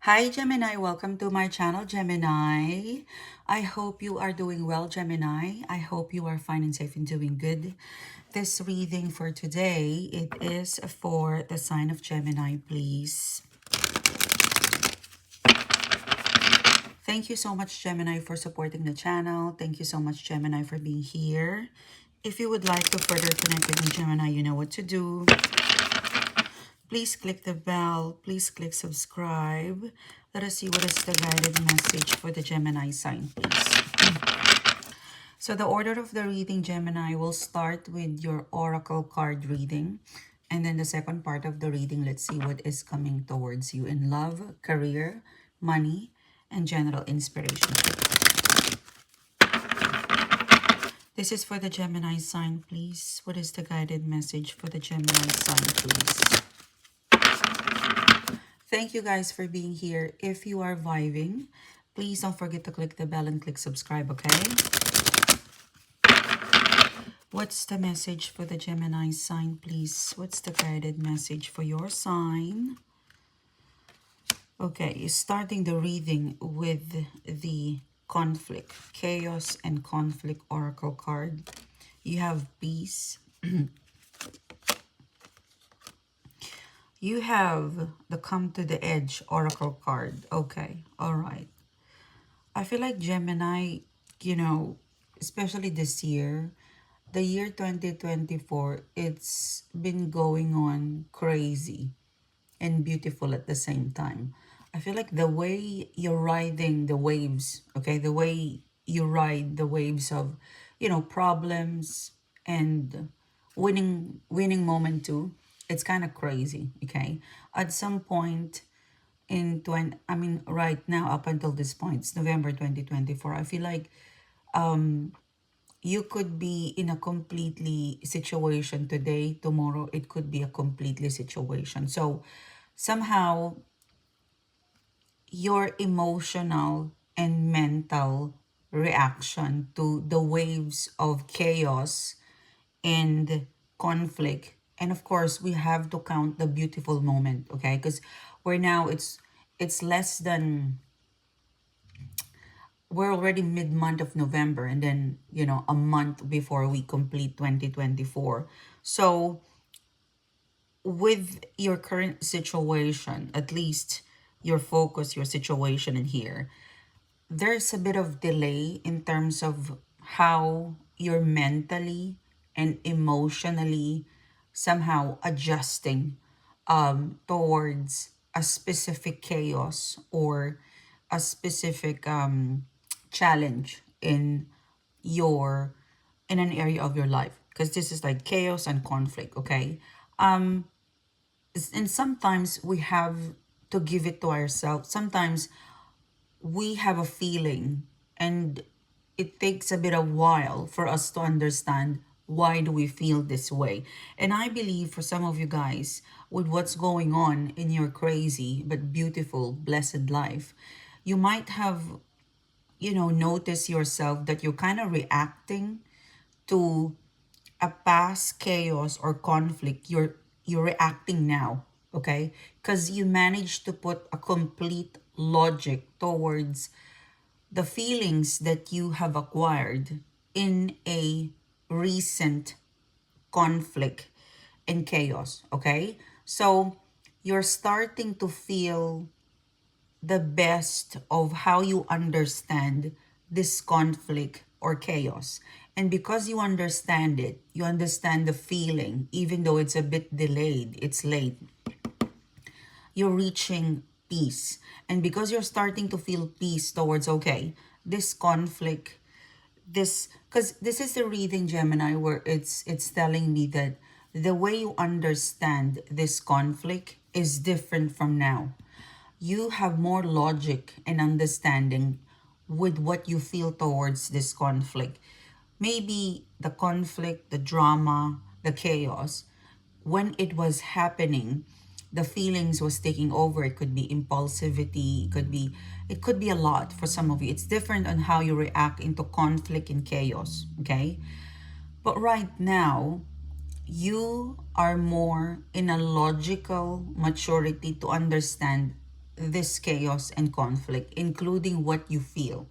Hi Gemini, welcome to my channel Gemini. I hope you are doing well Gemini. I hope you are fine and safe and doing good. This reading for today, it is for the sign of Gemini, please. Thank you so much Gemini for supporting the channel. Thank you so much Gemini for being here. If you would like to further connect with me Gemini, you know what to do. Please click the bell. Please click subscribe. Let us see what is the guided message for the Gemini sign, please. So the order of the reading, Gemini, will start with your oracle card reading. And then the second part of the reading, let's see what is coming towards you in love, career, money, and general inspiration. This is for the Gemini sign, please. What is the guided message for the Gemini sign, please? Thank you guys for being here. If you are vibing, please don't forget to click the bell and click subscribe, okay? What's the message for the Gemini sign, please? What's the guided message for your sign? Okay, starting the reading with the conflict, chaos and conflict oracle card. You have peace. You have the come to the edge oracle card. Okay, all right. I feel like Gemini, especially this year, the year 2024, it's been going on crazy and beautiful at the same time. I feel like the way you're riding the waves, okay, the way you ride the waves of, problems and winning moment too, it's kind of crazy, okay? At some point in 20, I mean, right now, up until this point, it's November 2024, I feel like you could be in a completely situation today, tomorrow it could be a completely situation. So somehow your emotional and mental reaction to the waves of chaos and conflict, and of course we have to count the beautiful moment, okay? Because we're now, it's less than, we're already mid-month of November, and then, a month before we complete 2024. So with your current situation, at least your focus, your situation in here, there's a bit of delay in terms of how you're mentally and emotionally somehow adjusting towards a specific chaos or a specific challenge your in an area of your life, because this is like chaos and conflict, okay? And sometimes we have to give it to ourselves. Sometimes we have a feeling, and it takes a bit of while for us to understand why do we feel this way. And I believe for some of you guys, with what's going on in your crazy but beautiful blessed life, you might have, noticed yourself that you're kind of reacting to a past chaos or conflict. You're reacting now, okay? Because you managed to put a complete logic towards the feelings that you have acquired in a recent conflict and chaos, okay? So you're starting to feel the best of how you understand this conflict or chaos. And because you understand it, you understand the feeling, even though it's a bit delayed, it's late, you're reaching peace. And because you're starting to feel peace towards, okay, this conflict, because this is the reading Gemini where it's telling me that the way you understand this conflict is different from now. You have more logic and understanding with what you feel towards this conflict. Maybe the conflict, the drama, the chaos, when it was happening, the feelings was taking over. It could be impulsivity, it could be a lot for some of you. It's different on how you react into conflict and chaos, okay? But right now, you are more in a logical maturity to understand this chaos and conflict, including what you feel.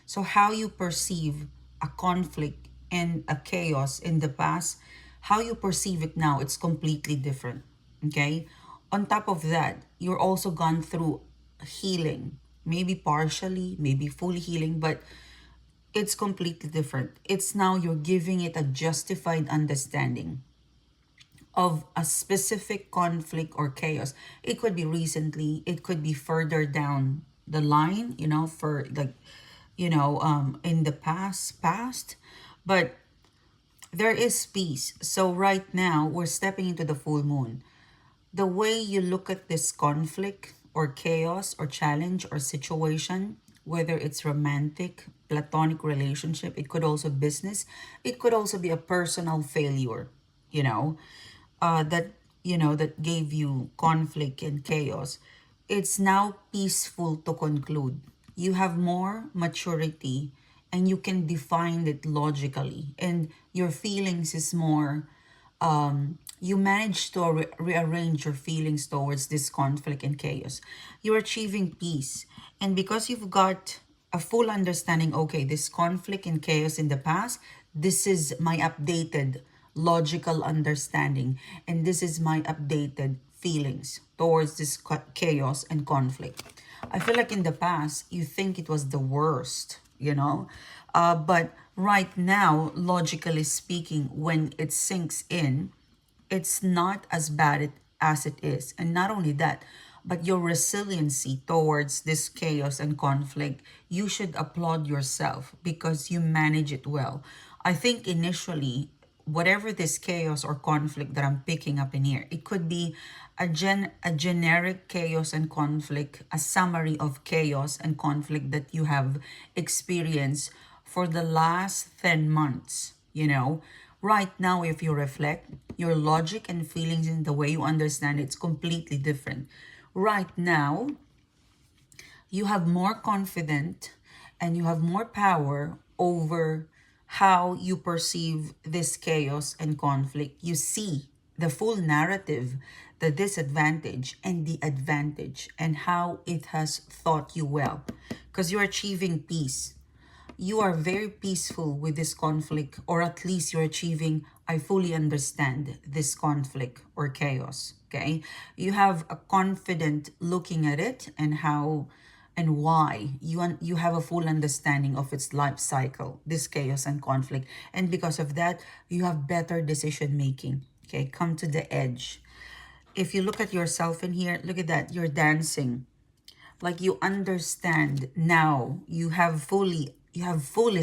So, how you perceive a conflict and a chaos in the past, how you perceive it now, it's completely different. Okay? On top of that, you're also gone through healing, maybe partially, maybe fully healing, but it's completely different. It's now you're giving it a justified understanding of a specific conflict or chaos. It could be recently, it could be further down the line, for like, in the past. But there is peace. So right now, we're stepping into the full moon. The way you look at this conflict or chaos or challenge or situation, whether it's romantic, platonic relationship, it could also business, it could also be a personal failure, you know, that gave you conflict and chaos. It's now peaceful to conclude. You have more maturity and you can define it logically, and your feelings is more, you manage to rearrange your feelings towards this conflict and chaos. You're achieving peace. And because you've got a full understanding, okay, this conflict and chaos in the past, this is my updated logical understanding, and this is my updated feelings towards this chaos and conflict. I feel like in the past, you think it was the worst, but right now, logically speaking, when it sinks in, it's not as bad as it is. And not only that, but your resiliency towards this chaos and conflict, you should applaud yourself because you manage it well. I think initially, whatever this chaos or conflict that I'm picking up in here, it could be a generic chaos and conflict, a summary of chaos and conflict that you have experienced for the last 10 months, Right now, if you reflect, your logic and feelings and the way you understand it's completely different. Right now, you have more confidence and you have more power over how you perceive this chaos and conflict. You see the full narrative, the disadvantage and the advantage, and how it has taught you well, because you're achieving peace. You are very peaceful with this conflict, or at least you're achieving, I fully understand this conflict or chaos. Okay, you have a confident looking at it and how and why you have a full understanding of its life cycle, this chaos and conflict, and because of that, you have better decision making. Okay, come to the edge. If you look at yourself in here, look at that, you're dancing, like you understand now, you have fully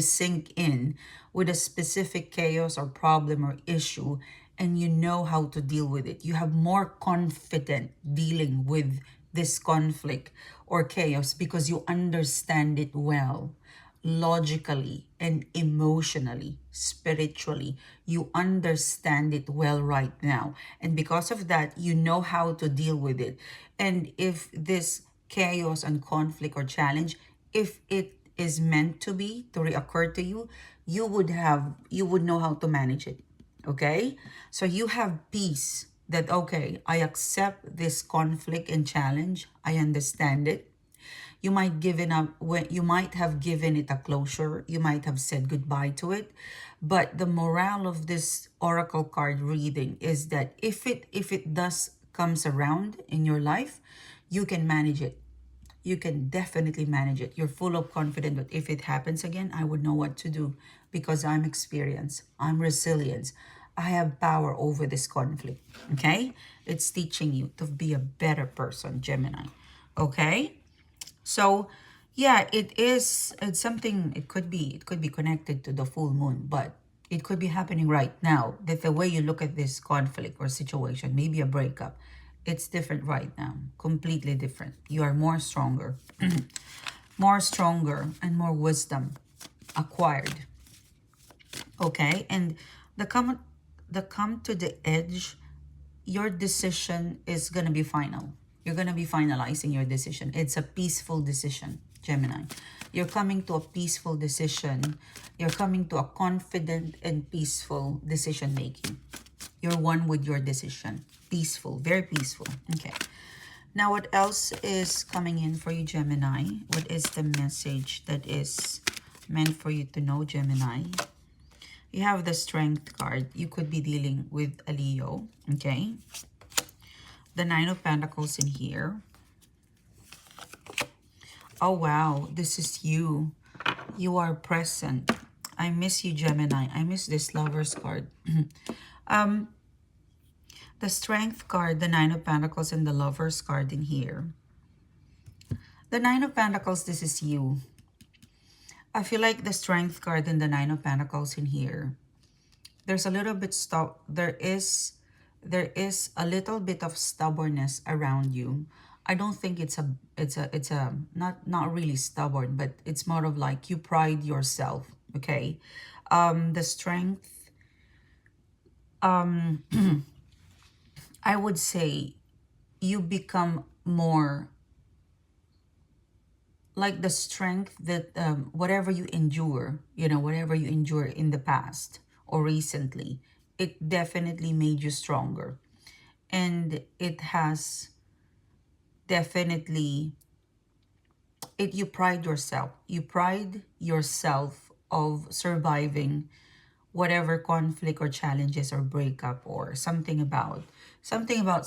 sink in with a specific chaos or problem or issue, and you know how to deal with it. You have more confident dealing with this conflict or chaos because you understand it well, logically and emotionally, spiritually. You understand it well right now, and because of that, you know how to deal with it. And if this chaos and conflict or challenge, if it is meant to be to reoccur to you, you would know how to manage it. Okay, so you have peace that, okay, I accept this conflict and challenge, I understand it. You might have given it a closure, you might have said goodbye to it, but the morale of this oracle card reading is that if it does comes around in your life, you can manage it. You can definitely manage it. You're full of confidence that if it happens again, I would know what to do because I'm experienced, I'm resilient, I have power over this conflict. Okay, it's teaching you to be a better person, Gemini. Okay, so yeah, it's something. It could be connected to the full moon, but it could be happening right now. That the way you look at this conflict or situation, maybe a breakup, it's different right now, completely different. You are more stronger, more stronger and more wisdom acquired. Okay, and the come to the edge, your decision is going to be final. You're going to be finalizing your decision. It's a peaceful decision, Gemini. You're coming to a peaceful decision. You're coming to a confident and peaceful decision making. You're one with your decision. Peaceful, very peaceful. Okay. Now, what else is coming in for you, Gemini? What is the message that is meant for you to know, Gemini? You have the Strength card. You could be dealing with a Leo, okay? The Nine of Pentacles in here. Oh, wow. This is you. You are present. I miss you, Gemini. I miss this Lovers card. The Strength card, the Nine of Pentacles, and the Lovers card in here. The Nine of Pentacles, this is you. I feel like the Strength card and the Nine of Pentacles in here, there's a little bit there is a little bit of stubbornness around you. I don't think it's a not really stubborn, but it's more of like you pride yourself, okay? The Strength, I would say you become more like the Strength that whatever you endure, whatever you endure in the past or recently, it definitely made you stronger. And it has definitely, you pride yourself. You pride yourself of surviving whatever conflict or challenges or breakup or something about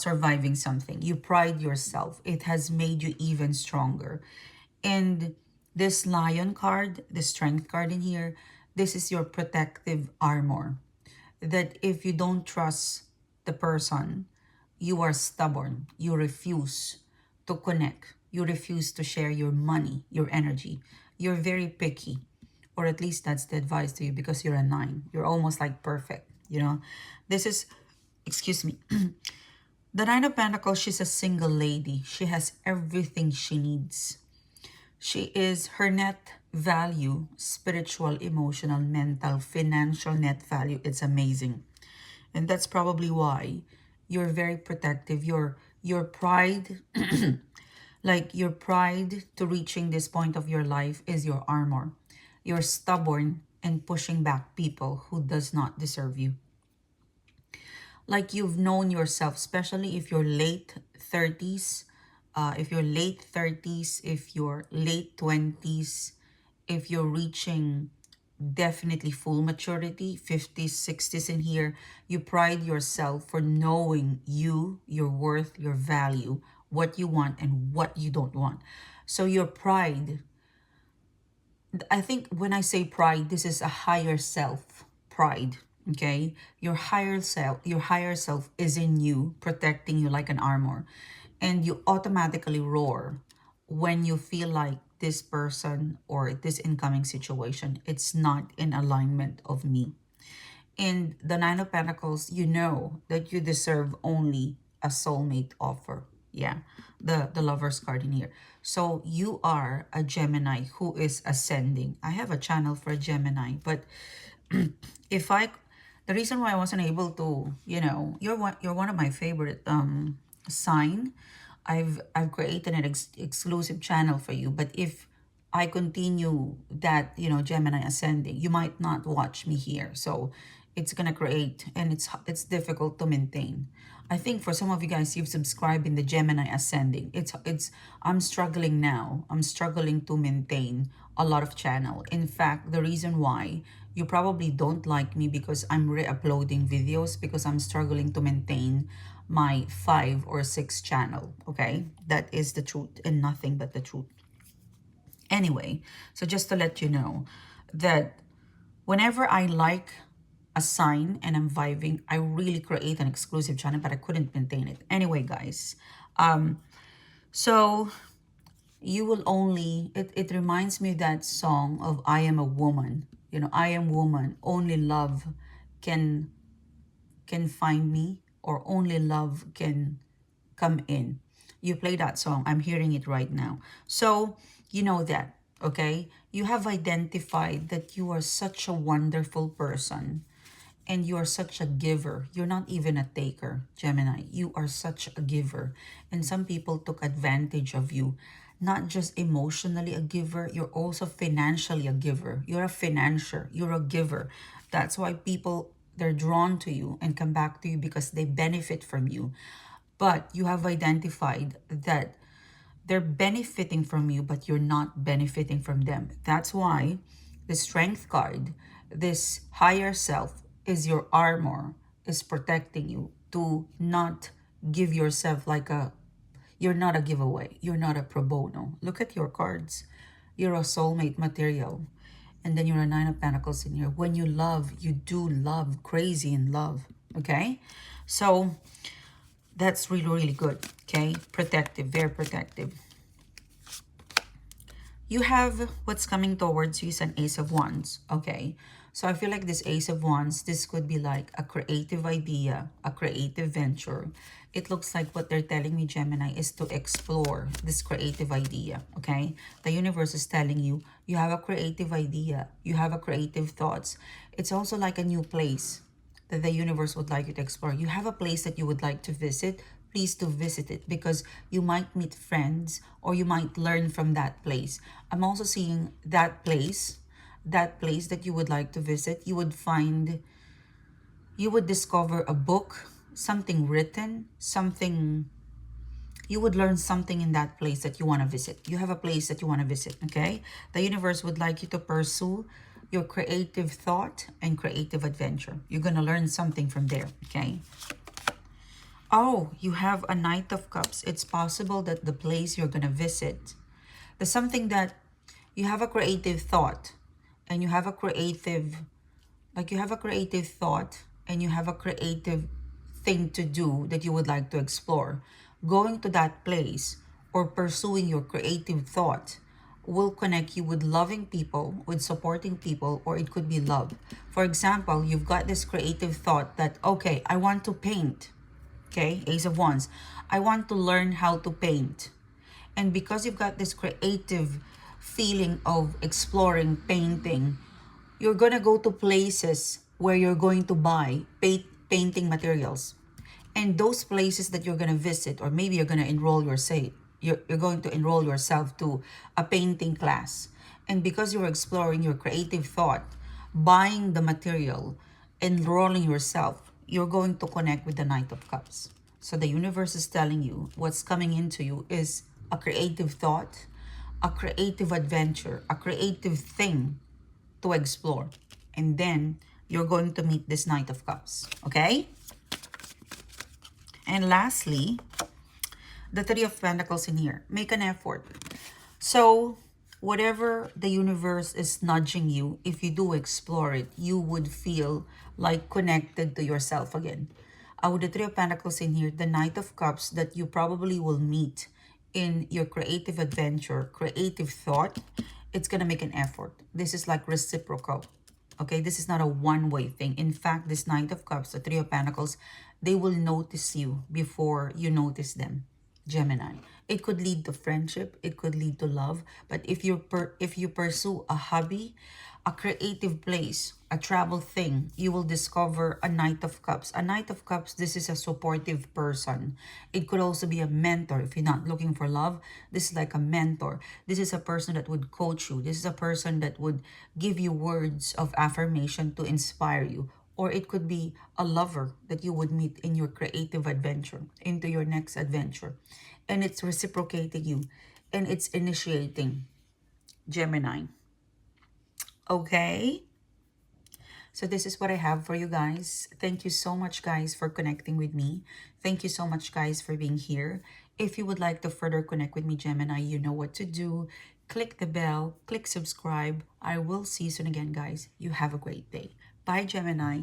surviving something. You pride yourself. It has made you even stronger. And this Lion card, the Strength card in here, this is your protective armor. That if you don't trust the person, you are stubborn. You refuse to connect. You refuse to share your money, your energy. You're very picky. Or at least that's the advice to you because you're a 9. You're almost like perfect, This is, excuse me, the Nine of Pentacles, she's a single lady. She has everything she needs. She is her net value, spiritual, emotional, mental, financial net value. It's amazing. And that's probably why you're very protective. Your pride, like your pride to reaching this point of your life is your armor. You're stubborn and pushing back people who does not deserve you. Like you've known yourself, especially if you're late 30s, if you're late 30s, if you're late 20s, if you're reaching definitely full maturity, 50s, 60s in here, you pride yourself for knowing you, your worth, your value, what you want and what you don't want. So your pride, I think when I say pride, this is a higher self pride. Okay, your higher self is in you, protecting you like an armor, and you automatically roar when you feel like this person or this incoming situation, it's not in alignment of me. In the Nine of Pentacles, you know that you deserve only a soulmate offer. Yeah, the Lover's card in here. So you are a Gemini who is ascending. I have a channel for a Gemini, but if I, the reason why I wasn't able to, you're one of my favorite sign. I've created an exclusive channel for you, but if I continue that, Gemini ascending, you might not watch me here. So it's gonna create, and it's difficult to maintain. I think for some of you guys, you've subscribed in the Gemini ascending. I'm struggling now. I'm struggling to maintain a lot of channel. In fact, the reason why you probably don't like me because I'm re-uploading videos because I'm struggling to maintain my 5 or 6 channel. Okay, that is the truth and nothing but the truth. Anyway, so just to let you know that whenever I like a sign and I'm vibing, I really create an exclusive channel, but I couldn't maintain it. Anyway, guys, so you will only, it reminds me of that song of I Am a Woman. I am woman, only love can find me, or only love can come in. You play that song, I'm hearing it right now. So you know that, okay? You have identified that you are such a wonderful person and you are such a giver. You're not even a taker, Gemini. You are such a giver. And some people took advantage of you. Not just emotionally a giver, you're also financially a giver. You're a financier, you're a giver. That's why people, they're drawn to you and come back to you because they benefit from you. But you have identified that they're benefiting from you, but you're not benefiting from them. That's why the strength card, this higher self, is your armor, is protecting you to not give yourself like a, you're not a giveaway, you're not a pro bono. Look at your cards. You're a soulmate material. And then you're a Nine of Pentacles in here. When you love, you do love, crazy in love. Okay? So that's really, really good. Okay? Protective, very protective. You have what's coming towards you is an Ace of Wands. Okay, so I feel like this Ace of Wands, this could be like a creative idea, a creative venture. It looks like what they're telling me, Gemini, is to explore this creative idea. Okay, the universe is telling you, you have a creative idea, you have a creative thoughts. It's also like a new place that the universe would like you to explore. You have a place that you would like to visit, please to visit it, because you might meet friends or you might learn from that place. I'm also seeing that place that you would like to visit. You would find, you would discover a book, something written, something, you would learn something in that place that you want to visit. You have a place that you want to visit, okay? The universe would like you to pursue your creative thought and creative adventure. You're going to learn something from there, okay? Oh, you have a Knight of Cups. It's possible that the place you're going to visit, there's something that you have a creative thought and you have a creative, like you have a creative thought and you have a creative thing to do that you would like to explore. Going to that place or pursuing your creative thought will connect you with loving people, with supporting people, or it could be love. For example, you've got this creative thought that, okay, I want to paint. Okay, Ace of Wands. I want to learn how to paint. And because you've got this creative feeling of exploring painting, you're going to go to places where you're going to buy painting materials. And those places that you're going to visit, or maybe you're going to enroll yourself, you're going to enroll yourself to a painting class. And because you're exploring your creative thought, buying the material, enrolling yourself, you're going to connect with the Knight of Cups. So the universe is telling you what's coming into you is a creative thought, a creative adventure, a creative thing to explore. And then you're going to meet this Knight of Cups. Okay? And lastly, the Three of Pentacles in here. Make an effort. So whatever the universe is nudging you, if you do explore it, you would feel like connected to yourself again. With the Three of Pentacles in here, the Knight of Cups that you probably will meet in your creative adventure, creative thought, it's going to make an effort. This is like reciprocal. Okay, this is not a one-way thing. In fact, this Knight of Cups, the Three of Pentacles, they will notice you before you notice them. Gemini. It could lead to friendship, it could lead to love, but if you pursue a hobby, a creative place, a travel thing, you will discover a Knight of Cups. A Knight of Cups, this is a supportive person. It could also be a mentor. If you're not looking for love, this is like a mentor. This is a person that would coach you. This is a person that would give you words of affirmation to inspire you. Or it could be a lover that you would meet in your creative adventure, into your next adventure. And it's reciprocating you. And it's initiating, Gemini. Okay? So this is what I have for you guys. Thank you so much, guys, for connecting with me. Thank you so much, guys, for being here. If you would like to further connect with me, Gemini, you know what to do. Click the bell, click subscribe. I will see you soon again, guys. You have a great day. Bye, Gemini.